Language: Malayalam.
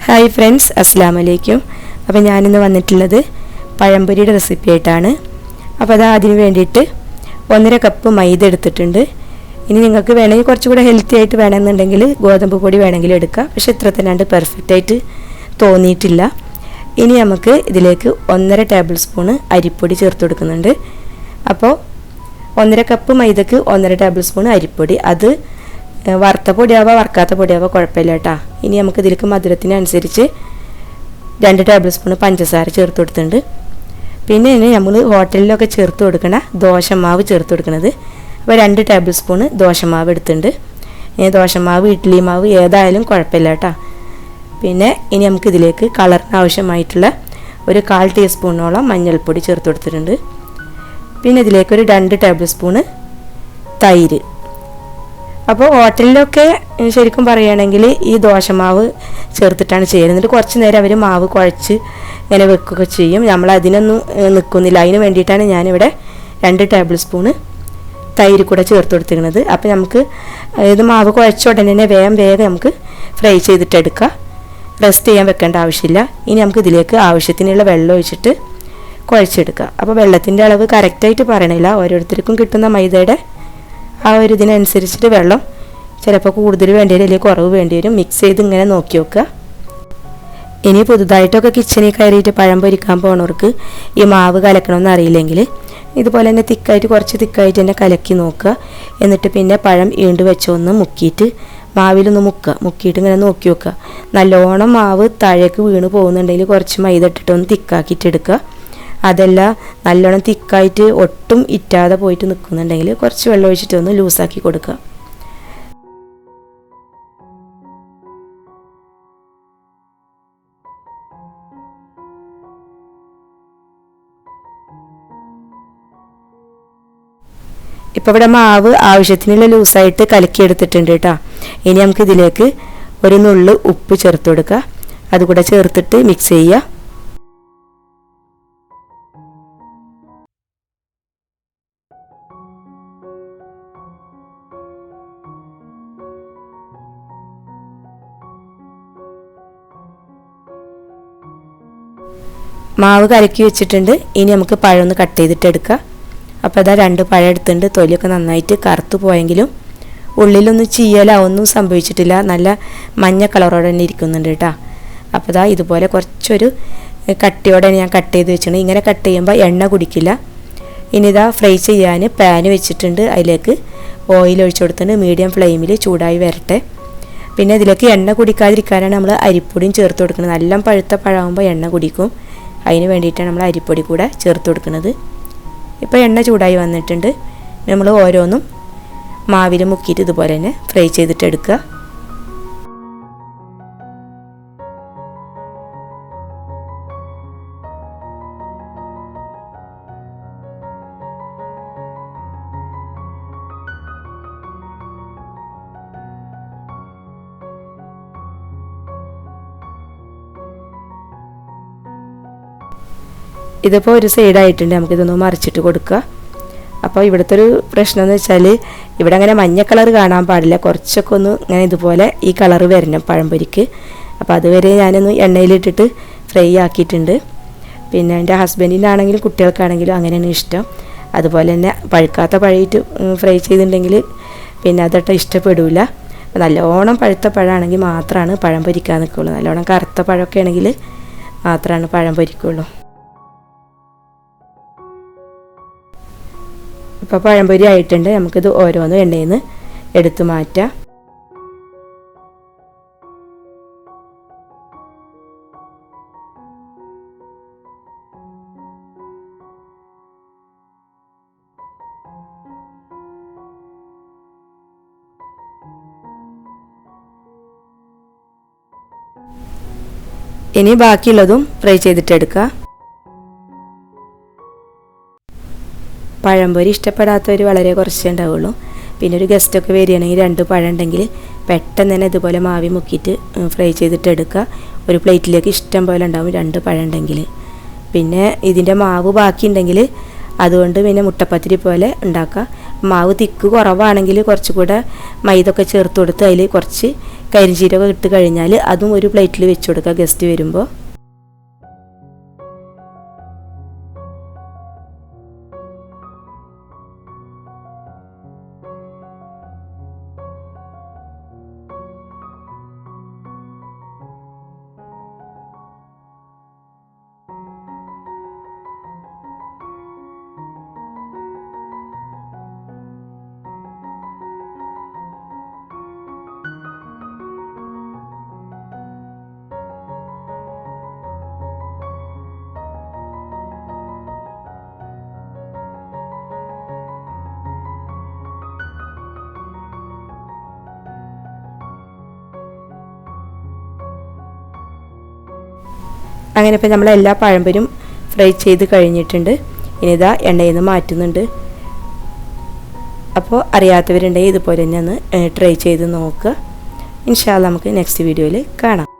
ഹായ് ഫ്രണ്ട്സ്, അസ്സലാമു അലൈക്കും. അപ്പോൾ ഞാനിന്ന് വന്നിട്ടുള്ളത് പഴംപൊരിയുടെ റെസിപ്പി ആയിട്ടാണ്. അപ്പോൾ അത് അതിന് വേണ്ടിയിട്ട് 1.5 കപ്പ് മൈദ എടുത്തിട്ടുണ്ട്. ഇനി നിങ്ങൾക്ക് വേണമെങ്കിൽ കുറച്ചുകൂടെ ഹെൽത്തി ആയിട്ട് വേണമെന്നുണ്ടെങ്കിൽ ഗോതമ്പ് പൊടി വേണമെങ്കിൽ എടുക്കാം. പക്ഷെ ഇത്ര തന്നെ പെർഫെക്റ്റ് ആയിട്ട് തോന്നിയിട്ടില്ല. ഇനി നമുക്ക് ഇതിലേക്ക് 1.5 ടേബിൾ സ്പൂണ് അരിപ്പൊടി ചേർത്ത് കൊടുക്കുന്നുണ്ട്. അപ്പോൾ 1.5 കപ്പ് മൈദക്ക് 1.5 ടേബിൾ സ്പൂൺ അരിപ്പൊടി. അത് വറുത്ത പൊടിയാവുക വറുക്കാത്ത പൊടിയാവുക കുഴപ്പമില്ല കേട്ടോ. ഇനി നമുക്ക് ഇതിലേക്ക് മധുരത്തിനനുസരിച്ച് 2 ടേബിൾ സ്പൂൺ പഞ്ചസാര ചേർത്ത് കൊടുത്തിട്ടുണ്ട്. പിന്നെ ഇനി നമ്മൾ ഹോട്ടലിലൊക്കെ ചേർത്ത് കൊടുക്കണ ദോശമാവ് ചേർത്ത് കൊടുക്കുന്നത്. അപ്പോൾ 2 ടേബിൾ സ്പൂണ് ദോശമാവ് എടുത്തിട്ടുണ്ട്. ദോശമാവ് ഇഡ്ഡലി മാവ് ഏതായാലും കുഴപ്പമില്ല കേട്ടോ. പിന്നെ ഇനി നമുക്ക് ഇതിലേക്ക് കളറിന് ആവശ്യമായിട്ടുള്ള ഒരു 1/4 ടീസ്പൂണോളം മഞ്ഞൾപ്പൊടി ചേർത്ത് കൊടുത്തിട്ടുണ്ട്. പിന്നെ ഇതിലേക്കൊരു 2 ടേബിൾ സ്പൂണ് തൈര്. അപ്പോൾ ഹോട്ടലിലൊക്കെ ശരിക്കും പറയുകയാണെങ്കിൽ ഈ ദോശമാവ് ചേർത്തിട്ടാണ് ചെയ്യുന്നത്. എന്നിട്ട് കുറച്ച് നേരം അവർ മാവ് കുഴച്ച് ഇങ്ങനെ വെക്കുകയൊക്കെ ചെയ്യും. നമ്മൾ അതിനൊന്നും നിൽക്കുന്നില്ല. അതിന് വേണ്ടിയിട്ടാണ് ഞാനിവിടെ 2 ടേബിൾ സ്പൂണ് തൈര് കൂടെ ചേർത്ത് കൊടുത്തിരിക്കുന്നത്. അപ്പോൾ നമുക്ക് ഇത് മാവ് കുഴച്ച ഉടനെ തന്നെ വേഗം നമുക്ക് ഫ്രൈ ചെയ്തിട്ടെടുക്കാം. റെസ്റ്റ് ചെയ്യാൻ വെക്കേണ്ട ആവശ്യമില്ല. ഇനി നമുക്ക് ഇതിലേക്ക് ആവശ്യത്തിനുള്ള വെള്ളം ഒഴിച്ചിട്ട് കുഴച്ചെടുക്കാം. അപ്പോൾ വെള്ളത്തിൻ്റെ അളവ് കറക്റ്റായിട്ട് പറയണില്ല. ഓരോരുത്തർക്കും കിട്ടുന്ന മൈദയുടെ ആ ഒരു ഇതിനനുസരിച്ചിട്ട് വെള്ളം ചിലപ്പോൾ കൂടുതൽ വേണ്ടി വരും, അല്ലെങ്കിൽ കുറവ് വേണ്ടി വരും. മിക്സ് ചെയ്ത് ഇങ്ങനെ നോക്കി നോക്കുക. ഇനി പുതുതായിട്ടൊക്കെ കിച്ചണിൽ കയറിയിട്ട് പഴം പൊരിക്കാൻ പോകുന്നവർക്ക് ഈ മാവ് കലക്കണമെന്ന് അറിയില്ലെങ്കിൽ ഇതുപോലെ തന്നെ കുറച്ച് തിക്കായിട്ട് തന്നെ കലക്കി നോക്കുക. എന്നിട്ട് പിന്നെ പഴം ഈണ്ട് വെച്ചൊന്ന് മുക്കിയിട്ട് മാവിലൊന്ന് മുക്കിയിട്ട് ഇങ്ങനെ നോക്കി നോക്കുക. നല്ലോണം മാവ് താഴേക്ക് വീണ് പോകുന്നുണ്ടെങ്കിൽ കുറച്ച് മൈദ ഇട്ടിട്ടൊന്ന് തിക്കാക്കിയിട്ട് എടുക്കുക. അതല്ല നല്ലോണം തിക്കായിട്ട് ഒട്ടും ഇറ്റാതെ പോയിട്ട് നിൽക്കുന്നുണ്ടെങ്കിൽ കുറച്ച് വെള്ളം ഒഴിച്ചിട്ട് ഒന്ന് ലൂസാക്കി കൊടുക്കുക. ഇപ്പോൾ ഇവിടെ മാവ് ആവശ്യത്തിനുള്ള ലൂസായിട്ട് കലക്കിയെടുത്തിട്ടുണ്ട് കേട്ടോ. ഇനി നമുക്ക് ഇതിലേക്ക് ഒരു നുള്ളു ഉപ്പ് ചേർത്ത് കൊടുക്കുക. അതുകൂടെ ചേർത്തിട്ട് മിക്സ് ചെയ്യുക. മാവ് കലക്കി വെച്ചിട്ടുണ്ട്. ഇനി നമുക്ക് പഴം ഒന്ന് കട്ട് ചെയ്തിട്ട് എടുക്കാം. അപ്പോൾ അതാ 2 പഴം എടുത്തിട്ടുണ്ട്. തൊലിയൊക്കെ നന്നായിട്ട് കറുത്ത് പോയെങ്കിലും ഉള്ളിലൊന്നും ഒന്നും സംഭവിച്ചിട്ടില്ല. നല്ല മഞ്ഞ കളറോടെ തന്നെ ഇരിക്കുന്നുണ്ട് കേട്ടോ. അപ്പോൾ അതാ ഇതുപോലെ കുറച്ചൊരു കട്ടിയോടെ ഞാൻ കട്ട് ചെയ്ത് വെച്ചിട്ടുണ്ട്. ഇങ്ങനെ കട്ട് ചെയ്യുമ്പോൾ എണ്ണ കുടിക്കില്ല. ഇനി ഇതാ ഫ്രൈ ചെയ്യാൻ പാൻ വെച്ചിട്ടുണ്ട്. അതിലേക്ക് ഓയിൽ ഒഴിച്ചു കൊടുത്തിട്ടുണ്ട്. മീഡിയം ഫ്ലെയിമിൽ ചൂടായി വരട്ടെ. പിന്നെ ഇതിലേക്ക് എണ്ണ കുടിക്കാതിരിക്കാനാണ് നമ്മൾ അരിപ്പൊടിയും ചേർത്ത് കൊടുക്കുന്നത്. നല്ല പഴുത്ത പഴമാകുമ്പോൾ എണ്ണ കുടിക്കും. അതിന് വേണ്ടിയിട്ടാണ് നമ്മൾ അരിപ്പൊടി കൂടെ ചേർത്ത് കൊടുക്കുന്നത്. ഇപ്പോൾ എണ്ണ ചൂടായി വന്നിട്ടുണ്ട്. നമ്മൾ ഓരോന്നും മാവിൽ മുക്കിയിട്ട് ഇതുപോലെ തന്നെ ഫ്രൈ ചെയ്തിട്ട് എടുക്കുക. ഇതിപ്പോൾ ഒരു സൈഡായിട്ടുണ്ട്. നമുക്കിതൊന്ന് മറിച്ചിട്ട് കൊടുക്കുക. അപ്പോൾ ഇവിടുത്തെ ഒരു പ്രശ്നം എന്ന് വെച്ചാൽ ഇവിടെ അങ്ങനെ മഞ്ഞ കളർ കാണാൻ പാടില്ല. കുറച്ചൊക്കെ ഒന്ന് ഇങ്ങനെ ഇതുപോലെ ഈ കളറ് വരണം പഴംപൊരിക്ക്. അപ്പോൾ അതുവരെ ഞാനൊന്ന് എണ്ണയിലിട്ടിട്ട് ഫ്രൈ ആക്കിയിട്ടുണ്ട്. പിന്നെ എൻ്റെ ഹസ്ബൻഡിനാണെങ്കിലും കുട്ടികൾക്കാണെങ്കിലും അങ്ങനെയാണ് ഇഷ്ടം. അതുപോലെ തന്നെ പഴുക്കാത്ത പഴയിട്ട് ഫ്രൈ ചെയ്തിട്ടുണ്ടെങ്കിൽ പിന്നെ അതൊട്ട് ഇഷ്ടപ്പെടില്ല. നല്ലോണം പഴുത്ത പഴമാണെങ്കിൽ മാത്രമാണ് പഴം പൊരിക്കാൻ നിൽക്കുള്ളൂ. നല്ലോണം കറുത്ത പഴമൊക്കെ ആണെങ്കിൽ മാത്രമാണ് പഴം പൊരിക്കുള്ളൂ. ഇപ്പോൾ പഴംപൊരി ആയിട്ടുണ്ട്. നമുക്കിത് ഓരോന്നും എണ്ണയിൽ നിന്ന് എടുത്തു മാറ്റാം. ഇനി ബാക്കിയുള്ളതും ഫ്രൈ ചെയ്തിട്ടെടുക്കുക. പഴംപൊരി ഇഷ്ടപ്പെടാത്തവർ വളരെ കുറച്ചേ ഉണ്ടാവുള്ളൂ. പിന്നെ ഒരു ഗസ്റ്റൊക്കെ വരികയാണെങ്കിൽ 2 പഴം ഉണ്ടെങ്കിൽ പെട്ടെന്ന് തന്നെ ഇതുപോലെ മാവി മുക്കിയിട്ട് ഫ്രൈ ചെയ്തിട്ട് എടുക്കുക. ഒരു പ്ലേറ്റിലേക്ക് ഇഷ്ടം പോലെ ഉണ്ടാവും 2 പഴം ഉണ്ടെങ്കിൽ. പിന്നെ ഇതിൻ്റെ മാവ് ബാക്കി ഉണ്ടെങ്കിൽ അതുകൊണ്ട് പിന്നെ മുട്ടപ്പത്തിരി പോലെ ഉണ്ടാക്കുക. മാവ് തിക്ക് കുറവാണെങ്കിൽ കുറച്ചുകൂടെ മൈദ ഒക്കെ ചേർത്ത് കൊടുത്ത് അതിൽ കുറച്ച് കരിഞ്ചീരകം ഇട്ട് കഴിഞ്ഞാൽ അതും ഒരു പ്ലേറ്റിൽ വെച്ച് കൊടുക്കുക ഗസ്റ്റ് വരുമ്പോൾ. അങ്ങനെ ഇപ്പോൾ നമ്മൾ എല്ലാ പഴംപൊരിയും ഫ്രൈ ചെയ്ത് കഴിഞ്ഞിട്ടുണ്ട്. ഇനി ഇതാ എണ്ണയിൽ നിന്ന് മാറ്റുന്നുണ്ട്. അപ്പോൾ അറിയാത്തവരുണ്ടെങ്കിൽ ഇതുപോലെ തന്നെ ഒന്ന് ട്രൈ ചെയ്ത് നോക്കുക. ഇൻഷാ അല്ലാഹ് നമുക്ക് നെക്സ്റ്റ് വീഡിയോയിൽ കാണാം.